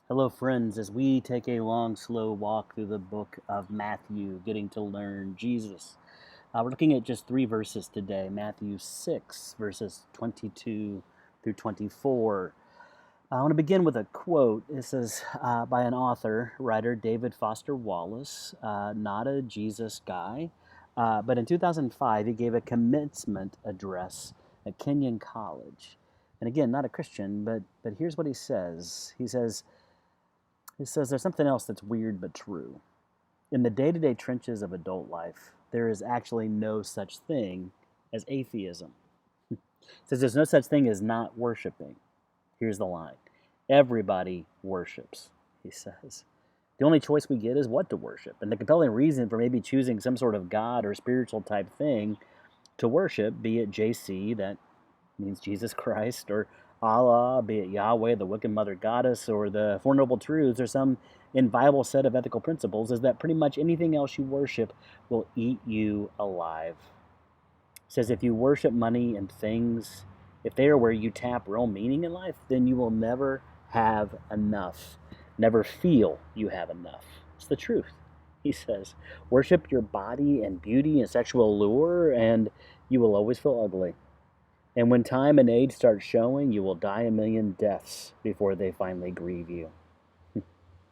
Hello, friends, as we take a long, slow walk through the book of Matthew, getting to learn Jesus. We're looking at just three verses today, Matthew 6, verses 22 through 24. I want to begin with a quote. It says by an author, writer David Foster Wallace, not a Jesus guy, but in 2005 he gave a commencement address at Kenyon College. And again, not a Christian, but here's what he says. He says there's something else that's weird but true. In the day-to-day trenches of adult life, there is actually no such thing as atheism. He says there's no such thing as not worshiping. Here's the line. Everybody worships, he says. The only choice we get is what to worship. And the compelling reason for maybe choosing some sort of God or spiritual type thing to worship, be it JC, that means Jesus Christ, or Allah, be it Yahweh, the wicked mother goddess, or the Four Noble Truths, or some inviolable set of ethical principles, is that pretty much anything else you worship will eat you alive. It says if you worship money and things, if they are where you tap real meaning in life, then you will never have enough, never feel you have enough. It's the truth. He says, worship your body and beauty and sexual allure, and you will always feel ugly. And when time and age start showing, you will die a million deaths before they finally grieve you.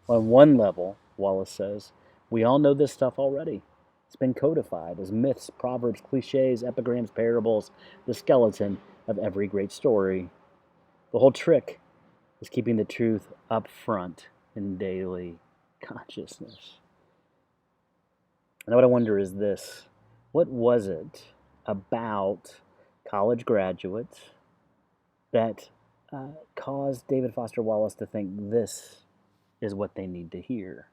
On one level, Wallace says, we all know this stuff already. It's been codified as myths, proverbs, cliches, epigrams, parables, the skeleton of every great story. The whole trick is keeping the truth up front in daily consciousness. And what I wonder is this: what was it about college graduates that caused David Foster Wallace to think this is what they need to hear?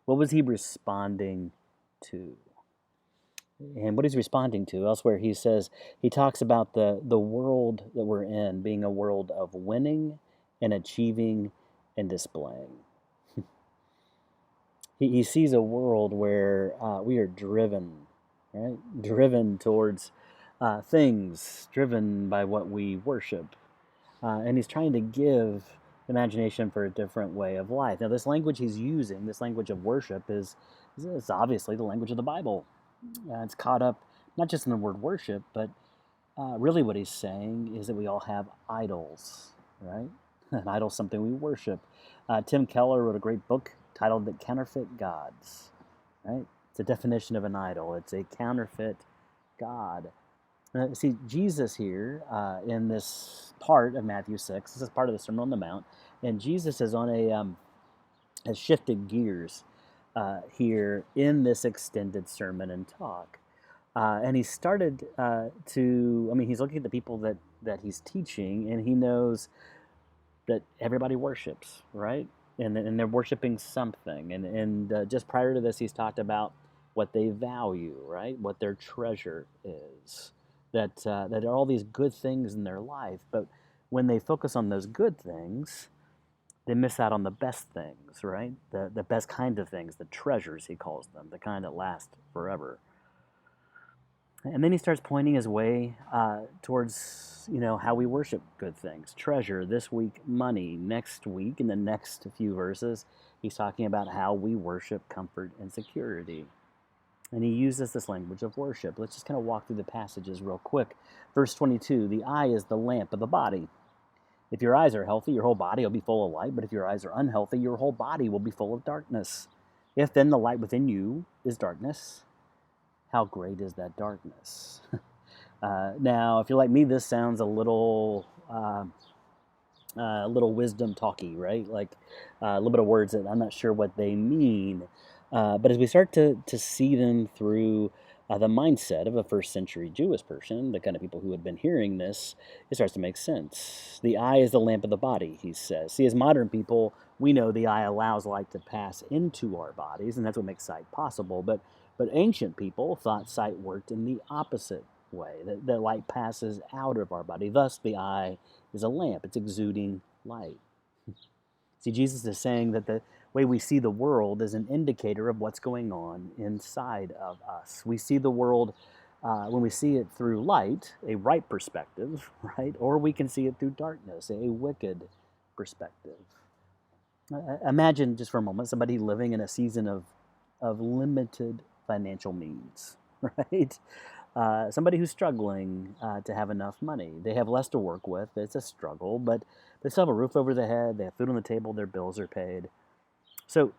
What was he responding to? And what he's responding to elsewhere, he says, he talks about the world that we're in being a world of winning and achieving and displaying. He sees a world where we are driven, right? Driven towards things, driven by what we worship. And he's trying to give imagination for a different way of life. Now, this language he's using, this language of worship, is obviously the language of the Bible. It's caught up not just in the word worship, but really what he's saying is that we all have idols, right? An idol is something we worship. Tim Keller wrote a great book titled The Counterfeit Gods, right? It's a definition of an idol. It's a counterfeit God. See, Jesus here in this part of Matthew 6, this is part of the Sermon on the Mount, and Jesus is on has shifted gears here in this extended sermon and talk. And he started he's looking at the people that he's teaching, and he knows that everybody worships, right? And they're worshiping something. And just prior to this, he's talked about what they value, right? What their treasure is. That there are all these good things in their life, but when they focus on those good things, they miss out on the best things, right? The best kind of things, the treasures, he calls them, the kind that last forever. And then he starts pointing his way towards, how we worship good things. Treasure, this week, money. Next week, in the next few verses, he's talking about how we worship comfort and security. And he uses this language of worship. Let's just kind of walk through the passages real quick. Verse 22, the eye is the lamp of the body. If your eyes are healthy, your whole body will be full of light. But if your eyes are unhealthy, your whole body will be full of darkness. If then the light within you is darkness, how great is that darkness? Now, if you're like me, this sounds a little wisdom talky, right? Like a little bit of words that I'm not sure what they mean. But as we start to see them through the mindset of a first century Jewish person, the kind of people who had been hearing this, it starts to make sense. The eye is the lamp of the body, he says. See, as modern people, we know the eye allows light to pass into our bodies, and that's what makes sight possible. But ancient people thought sight worked in the opposite way, that light passes out of our body. Thus, the eye is a lamp. It's exuding light. See, Jesus is saying that the way we see the world is an indicator of what's going on inside of us. We see the world when we see it through light, a right perspective, right? Or we can see it through darkness, a wicked perspective. Imagine just for a moment somebody living in a season of limited financial means, right? Somebody who's struggling to have enough money. They have less to work with. It's a struggle, but they still have a roof over their head. They have food on the table. Their bills are paid. So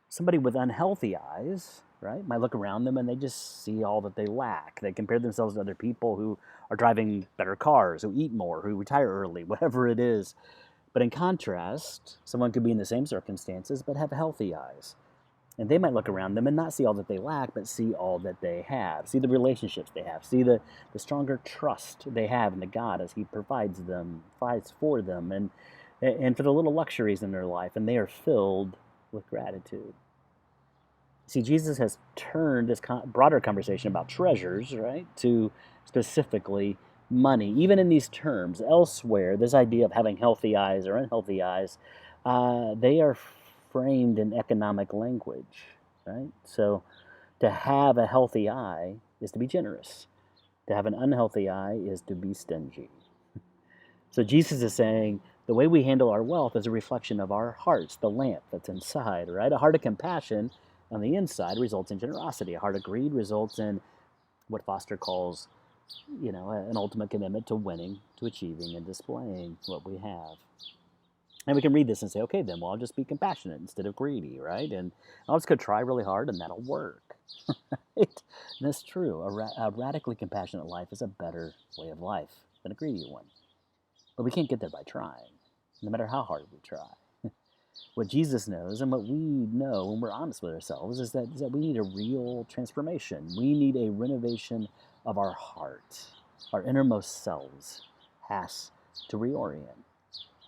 somebody with unhealthy eyes, right, might look around them and they just see all that they lack. They compare themselves to other people who are driving better cars, who eat more, who retire early, whatever it is. But in contrast, someone could be in the same circumstances but have healthy eyes. And they might look around them and not see all that they lack, but see all that they have. See the relationships they have. See the stronger trust they have in the God as He provides for them, and for the little luxuries in their life. And they are filled with gratitude. See, Jesus has turned this broader conversation about treasures, right, to specifically money. Even in these terms, elsewhere, this idea of having healthy eyes or unhealthy eyes, they are framed in economic language, right? So to have a healthy eye is to be generous. To have an unhealthy eye is to be stingy. So Jesus is saying the way we handle our wealth is a reflection of our hearts, the lamp that's inside, right? A heart of compassion on the inside results in generosity. A heart of greed results in what Foster calls, an ultimate commitment to winning, to achieving, and displaying what we have. And we can read this and say, okay, then, well, I'll just be compassionate instead of greedy, right? And I'll just go try really hard and that'll work. Right? And that's true. A radically compassionate life is a better way of life than a greedy one. But we can't get there by trying, no matter how hard we try. What Jesus knows and what we know when we're honest with ourselves is that we need a real transformation. We need a renovation of our heart. Our innermost selves has to reorient.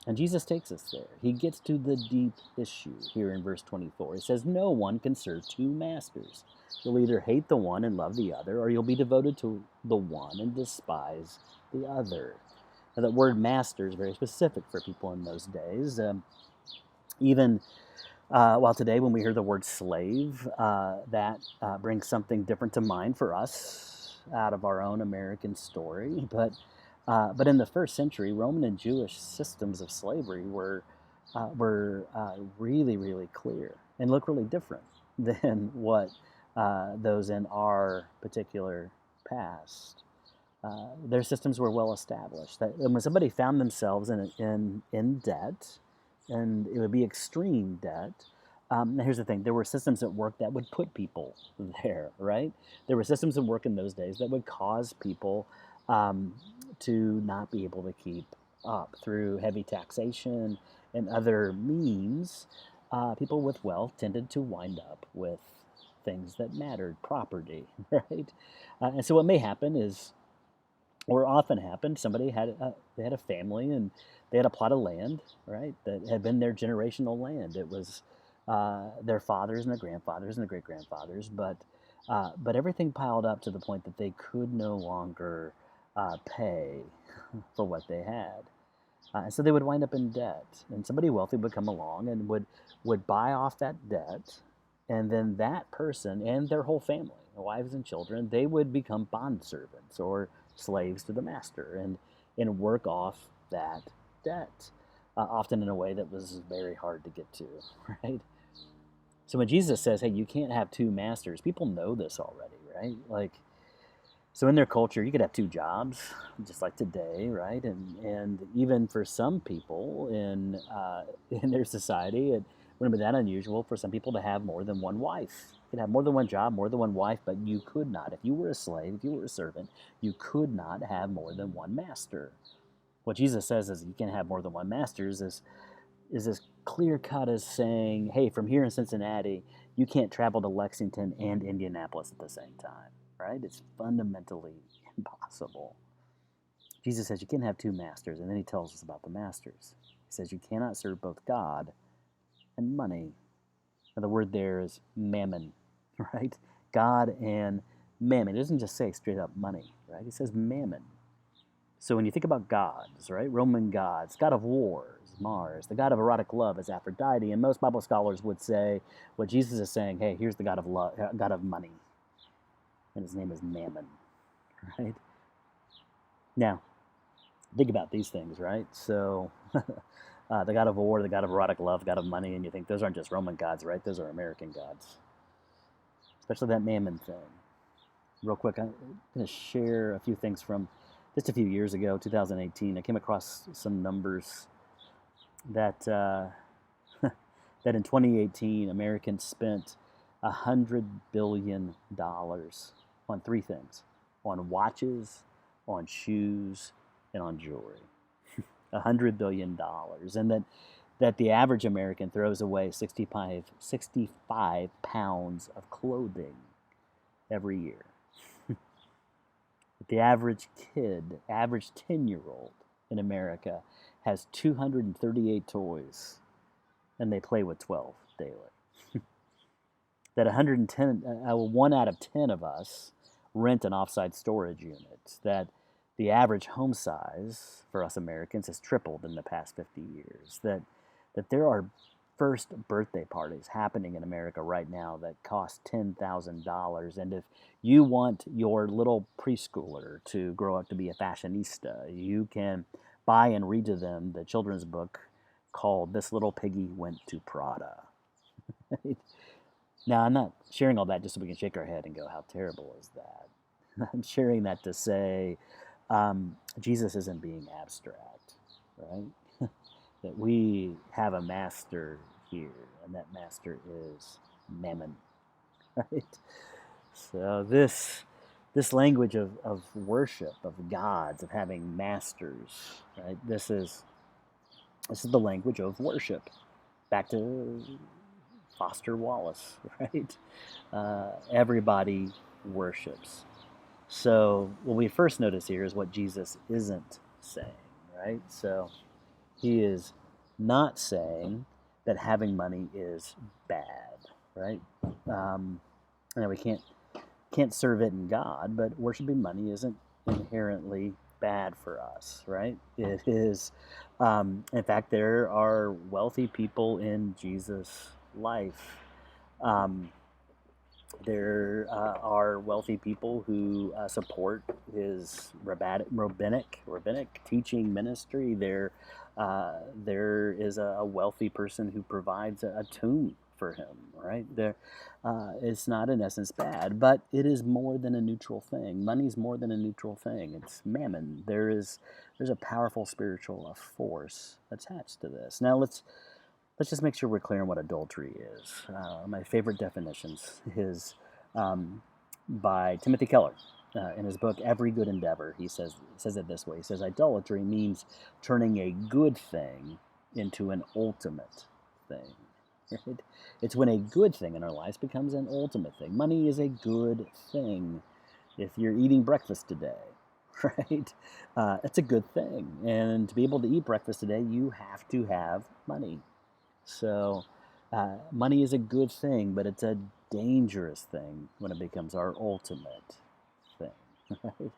And Jesus takes us there. He gets to the deep issue here in verse 24. He says, no one can serve two masters. You'll either hate the one and love the other, or you'll be devoted to the one and despise the other. Now, that word master is very specific for people in those days. Even while today, when we hear the word slave, that brings something different to mind for us out of our own American story. But in the first century, Roman and Jewish systems of slavery were really, really clear and look really different than what those in our particular past. Their systems were well established. That when somebody found themselves in debt, and it would be extreme debt. Now here's the thing: there were systems at work that would put people there, right? There were systems at work in those days that would cause people to not be able to keep up through heavy taxation and other means. People with wealth tended to wind up with things that mattered, property, right? And so what may happen is, or often happened, somebody they had a family and they had a plot of land, right, that had been their generational land. It was their fathers and their grandfathers and their great grandfathers, but everything piled up to the point that they could no longer pay for what they had. And so they would wind up in debt, and somebody wealthy would come along and would buy off that debt, and then that person and their whole family, wives and children, they would become bondservants or slaves to the master and work off that debt, often in a way that was very hard to get to, right? So when Jesus says, hey, you can't have two masters, people know this already, right? Like, so in their culture, you could have two jobs, just like today, right? And even for some people in in their society, it wouldn't be that unusual for some people to have more than one wife. You could have more than one job, more than one wife, but you could not. If you were a slave, if you were a servant, you could not have more than one master. What Jesus says is you can't have more than one master is as clear cut as saying, hey, from here in Cincinnati, you can't travel to Lexington and Indianapolis at the same time, right? It's fundamentally impossible. Jesus says you can't have two masters, and then he tells us about the masters. He says you cannot serve both God and money. Now, the word there is mammon, right? God and mammon. It doesn't just say straight up money, right? It says mammon. So when you think about gods, right? Roman gods, god of war is Mars. The god of erotic love is Aphrodite. And most Bible scholars would say what Jesus is saying, hey, here's the god of love, god of money. And his name is Mammon, right? Now, think about these things, right? So The god of war, the god of erotic love, god of money, and you think those aren't just Roman gods, right? Those are American gods, especially that mammon thing. Real quick, I'm going to share a few things from just a few years ago, 2018. I came across some numbers that that in 2018, Americans spent $100 billion on three things: on watches, on shoes, and on jewelry. $100 billion, and that the average American throws away 65 pounds of clothing every year. The average kid, average 10-year-old in America has 238 toys, and they play with 12 daily. That 1 out of 10 of us rent an offsite storage unit. That the average home size for us Americans has tripled in the past 50 years. That there are first birthday parties happening in America right now that cost $10,000. And if you want your little preschooler to grow up to be a fashionista, you can buy and read to them the children's book called This Little Piggy Went to Prada. Now, I'm not sharing all that just so we can shake our head and go, how terrible is that? I'm sharing that to say Jesus isn't being abstract, right? That we have a master here, and that master is Mammon, right? So this language of worship, of gods, of having masters, right? This is the language of worship. Back to Foster Wallace, right? Everybody worships. So what we first notice here is what Jesus isn't saying, right? So he is not saying that having money is bad, right? And we can't serve it in God, but worshiping money isn't inherently bad for us, right? It is, in fact, there are wealthy people in Jesus' life. There are wealthy people who support his rabbinic teaching ministry. There is a wealthy person who provides a tomb for him. Right there, it's not in essence bad, but it is more than a neutral thing. Money's more than a neutral thing. It's mammon. There's a powerful spiritual force attached to this. Now let's just make sure we're clear on what adultery is. My favorite definitions is by Timothy Keller. In his book, Every Good Endeavor, he says it this way. He says, idolatry means turning a good thing into an ultimate thing. Right? It's when a good thing in our lives becomes an ultimate thing. Money is a good thing. If you're eating breakfast today, right, it's a good thing. And to be able to eat breakfast today, you have to have money. So money is a good thing, but it's a dangerous thing when it becomes our ultimate thing. Right?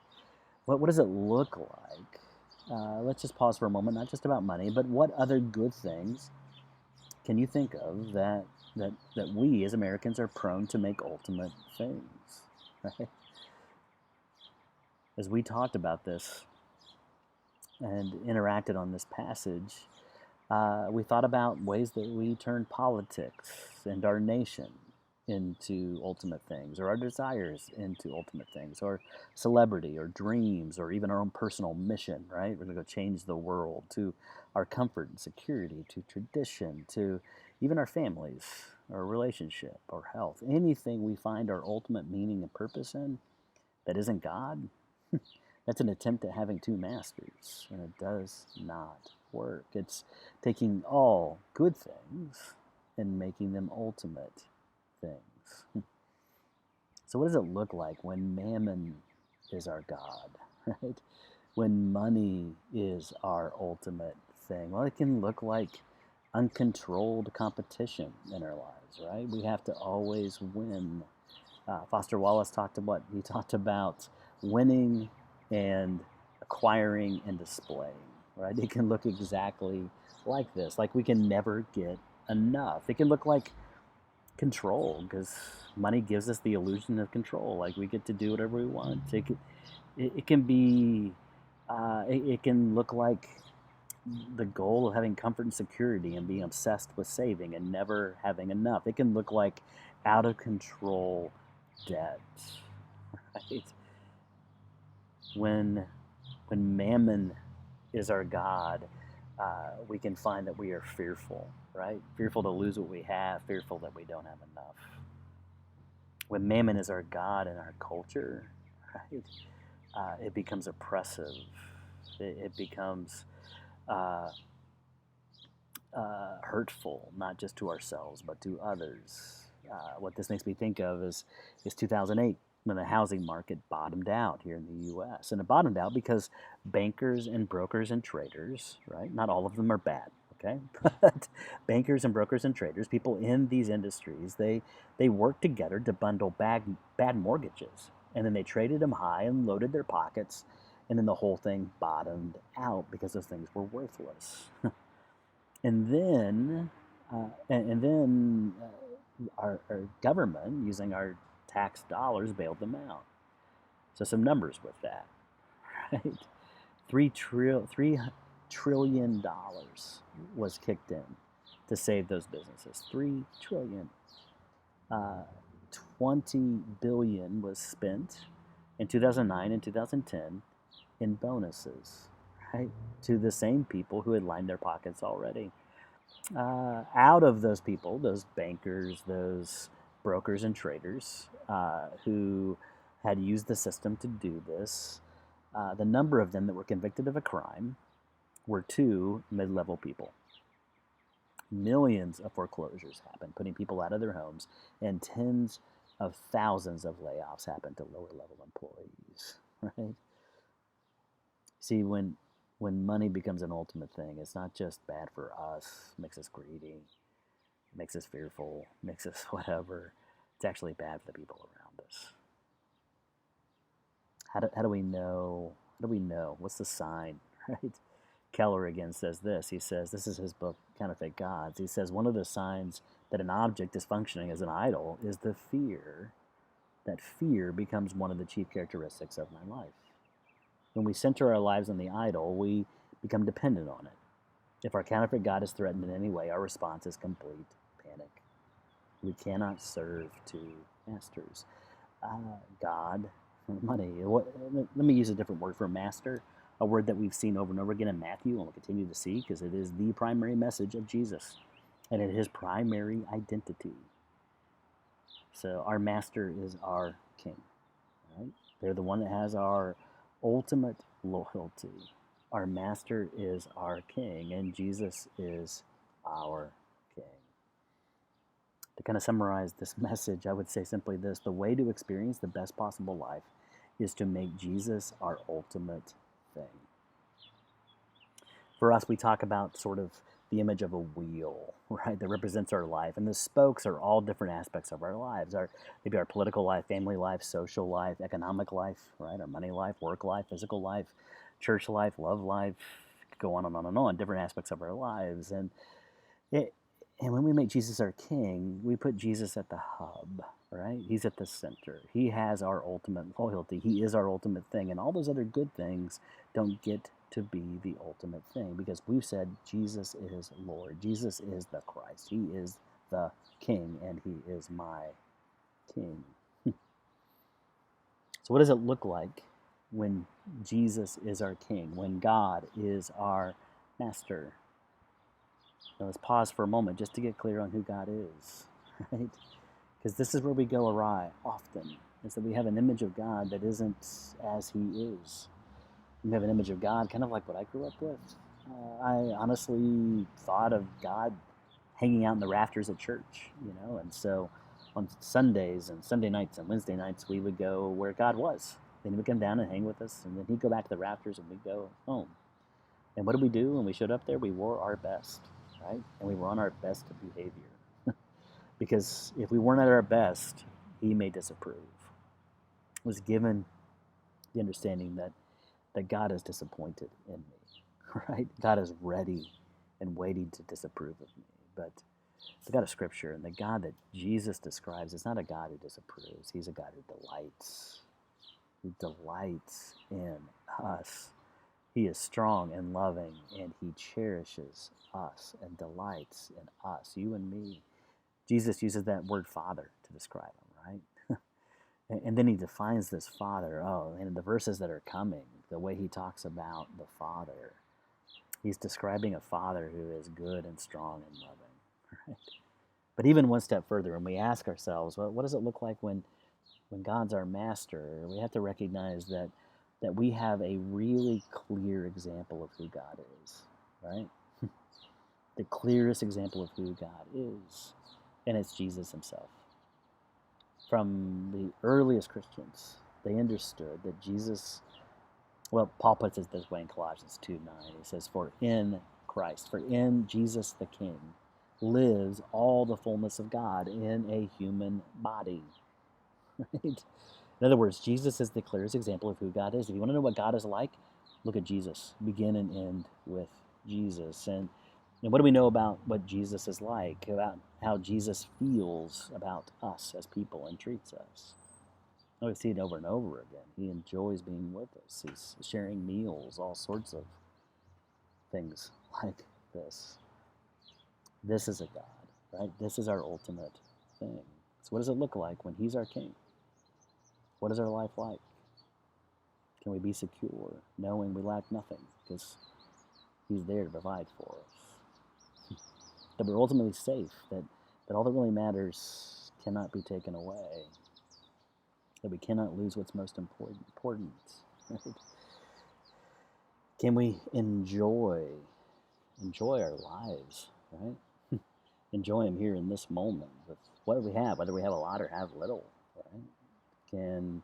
What does it look like? Let's just pause for a moment, not just about money, but what other good things can you think of that we as Americans are prone to make ultimate things? Right? As we talked about this and interacted on this passage, we thought about ways that we turn politics and our nation into ultimate things, or our desires into ultimate things, or celebrity, or dreams, or even our own personal mission, right? We're going to go change the world, to our comfort and security, to tradition, to even our families, our relationship, or health. Anything we find our ultimate meaning and purpose in that isn't God, that's an attempt at having two masters, and it does not work. It's taking all good things and making them ultimate things. So what does it look like when mammon is our God, right? When money is our ultimate thing? Well, it can look like uncontrolled competition in our lives, right? We have to always win. Foster Wallace talked about winning and acquiring and displaying, right? It can look exactly like this. Like we can never get enough. It can look like control, because money gives us the illusion of control. Like we get to do whatever we want. It can be, it can look like the goal of having comfort and security and being obsessed with saving and never having enough. It can look like out of control debt, right? When mammon is our God, we can find that we are fearful, right? Fearful to lose what we have, fearful that we don't have enough. When mammon is our God in our culture, right, it becomes oppressive. It becomes hurtful, not just to ourselves, but to others. What this makes me think of is 2008, when the housing market bottomed out here in the U.S. And it bottomed out because bankers and brokers and traders, right? Not all of them are bad, okay? But bankers and brokers and traders, people in these industries, they worked together to bundle bad mortgages. And then they traded them high and loaded their pockets. And then the whole thing bottomed out because those things were worthless. And then, our government, using our tax dollars, bailed them out. So some numbers with that, right? $3 trillion was kicked in to save those businesses. $3 trillion. 20 billion was spent in 2009 and 2010 in bonuses, right, to the same people who had lined their pockets already. Out of those people, those bankers, those brokers and traders who had used the system to do this, the number of them that were convicted of a crime were 2 mid-level people. Millions of foreclosures happened, putting people out of their homes, and tens of thousands of layoffs happened to lower-level employees, right? See, when money becomes an ultimate thing, it's not just bad for us, makes us greedy, makes us fearful, makes us whatever. It's actually bad for the people around us. How do we know? How do we know? What's the sign, right? Keller again says this. He says, this is his book, Counterfeit Gods. He says, one of the signs that an object is functioning as an idol is the fear. That fear becomes one of the chief characteristics of my life. When we center our lives on the idol, we become dependent on it. If our counterfeit God is threatened in any way, our response is complete panic. We cannot serve two masters. God, money. Let me use a different word for master, a word that we've seen over and over again in Matthew and will continue to see because it is the primary message of Jesus and it is his primary identity. So our master is our king, right? They're the one that has our ultimate loyalty. Our master is our king, and Jesus is our king. To kind of summarize this message, I would say simply this: the way to experience the best possible life is to make Jesus our ultimate thing. For us, we talk about sort of the image of a wheel, right, that represents our life. And the spokes are all different aspects of our lives. Maybe our political life, family life, social life, economic life, right, our money life, work life, physical life, church life, love life, go on and on and on, different aspects of our lives. And when we make Jesus our king, we put Jesus at the hub, right? He's at the center. He has our ultimate loyalty. He is our ultimate thing. And all those other good things don't get to be the ultimate thing because we've said Jesus is Lord. Jesus is the Christ. He is the King, and he is my King. So what does it look like when Jesus is our King, when God is our Master? Now let's pause for a moment just to get clear on who God is, right? Because this is where we go awry often, is that we have an image of God that isn't as he is. We have an image of God kind of like what I grew up with. I honestly thought of God hanging out in the rafters at church, and so on Sundays and Sunday nights and Wednesday nights, we would go where God was. Then he would come down and hang with us, and then he'd go back to the rafters and we'd go home. And what did we do when we showed up there? We wore our best, right? And we were on our best behavior. Because if we weren't at our best, he may disapprove. It was given the understanding that God is disappointed in me, right? God is ready and waiting to disapprove of me. But the God of Scripture and the God that Jesus describes is not a God who disapproves. He's a God who delights. He delights in us He is strong and loving, and he cherishes us and delights in us, you and me. Jesus uses that word Father to describe him, right? And then he defines this Father. Oh, and in the verses that are coming, the way he talks about the Father, he's describing a Father who is good and strong and loving, right? But even one step further, when we ask ourselves, well, what does it look like when God's our master? We have to recognize that we have a really clear example of who God is, right? The clearest example of who God is, and it's Jesus himself. From the earliest Christians, they understood that Jesus, well, Paul puts it this way in Colossians 2:9. He says, for in Christ, for in Jesus the King, lives all the fullness of God in a human body. Right? In other words, Jesus is the clearest example of who God is. If you want to know what God is like, look at Jesus. Begin and end with Jesus. And what do we know about what Jesus is like, about how Jesus feels about us as people and treats us? Oh, we see it over and over again. He enjoys being with us. He's sharing meals, all sorts of things like this. This is a God, right? This is our ultimate thing. So what does it look like when he's our king? What is our life like? Can we be secure, knowing we lack nothing because he's there to provide for us? That we're ultimately safe, that all that really matters cannot be taken away, that we cannot lose what's most important. Right? Can we enjoy our lives, right? Enjoy them here in this moment with what we have, whether we have a lot or have little, right? Can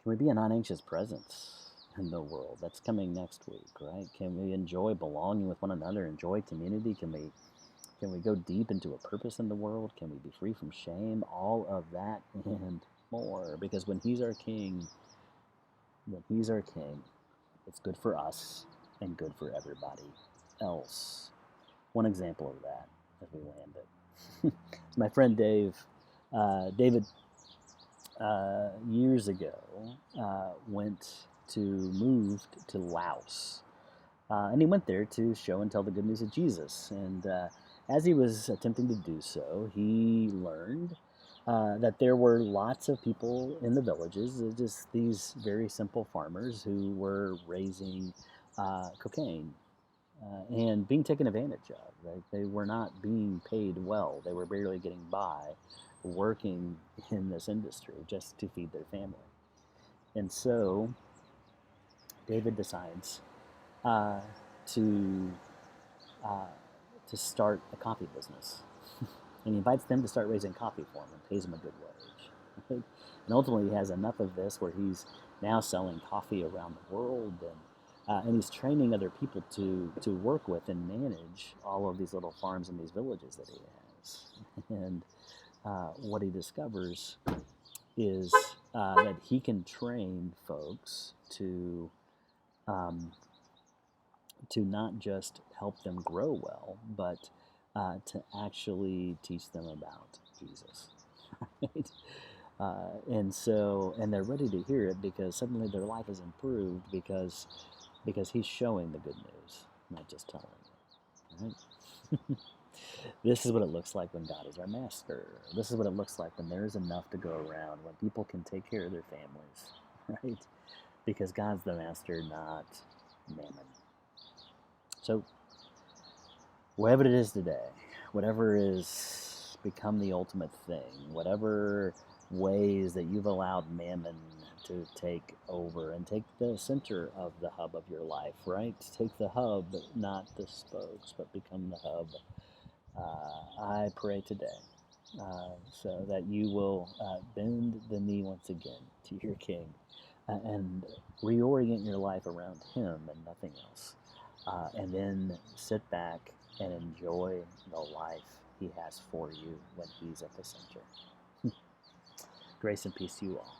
we be a non-anxious presence in the world? That's coming next week, right? Can we enjoy belonging with one another, enjoy community? Can we go deep into a purpose in the world? Can we be free from shame? All of that and more. Because when he's our king, it's good for us and good for everybody else. One example of that as we land it. My friend David, years ago, moved to Laos. And he went there to show and tell the good news of Jesus. And as he was attempting to do so, he learned that there were lots of people in the villages, just these very simple farmers who were raising cocaine and being taken advantage of. Right? They were not being paid well. They were barely getting by working in this industry just to feed their family. And so David decides uh, to start a coffee business. And he invites them to start raising coffee for him and pays them a good wage. Right? And ultimately, he has enough of this where he's now selling coffee around the world, and he's training other people to work with and manage all of these little farms and these villages that he has. And what he discovers is that he can train folks to not just help them grow well, but to actually teach them about Jesus. Right? And they're ready to hear it because suddenly their life is improved because he's showing the good news, not just telling it. Right? This is what it looks like when God is our master. This is what it looks like when there is enough to go around, when people can take care of their families, right? Because God's the master, not mammon. So, whatever it is today, whatever is become the ultimate thing, whatever ways that you've allowed mammon to take over and take the center of the hub of your life, right? Take the hub, not the spokes, but become the hub. I pray today so that you will bend the knee once again to your King and reorient your life around him and nothing else. And then sit back and enjoy the life he has for you when he's at the center. Grace and peace to you all.